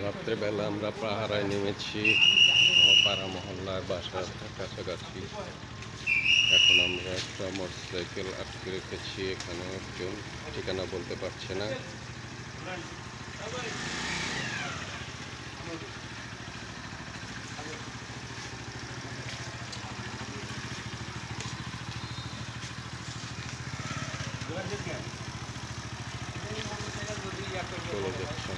রাত্রেবেলা আমরা পাহারায় নেমেছি পাড়া মহল্লার বাসার কাছাকাছি। এখন আমরা একটা মোটরসাইকেল আটকে রেখেছি, এখানে কেউ ঠিকানা বলতে পারছে না। চলে যাচ্ছে।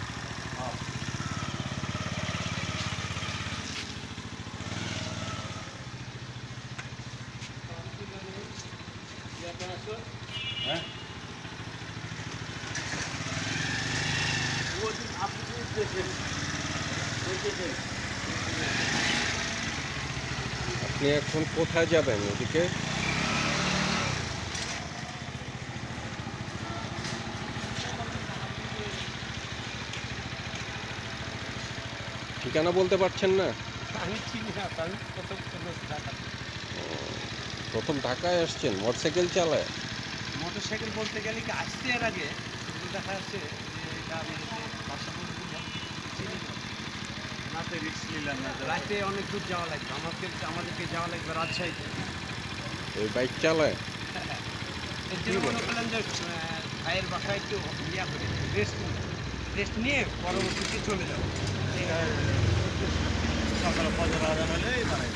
আপনি এখন কোথায় যাবেন? ওদিকে ঠিকানা বলতে পারছেন না? আমি চিনি না, আমি প্রথম ঢাকায় আসছেন মোটরসাইকেল চালায়? মোটরসাইকেল বলতে গেলে কি আসতে এর আগে কিন্তু দেখা যাচ্ছে যে এটা আমি বাসা পর্যন্ত চিনি না। রাতে রিস্ক নিলাম না, রাতে অনেক দূর যাওয়া লাগবে আমাদেরকে যাওয়া লাগবে রাজশাহীতে। ওই বাইক চালায়? এর জন্য মনে করলাম যে ভাইয়ের বাসায় একটু ইয়া করে রেস্ট নিয়ে পরবর্তীতে চলে যাবো। সকালে ফজর আজান হলে দাঁড়াই।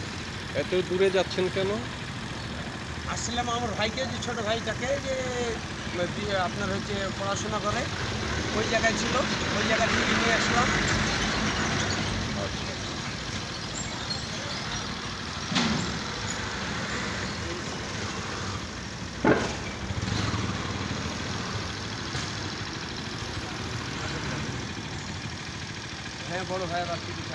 এত দূরে যাচ্ছেন কেন? আসছিলাম আমার ভাইকে, যে ছোটো ভাইটাকে যে আপনার হচ্ছে পড়াশোনা করে ওই জায়গায় ছিল, ওই জায়গা থেকে নিয়ে আসলাম। আচ্ছা। হ্যাঁ, বড় ভাইয়ের বাচ্চা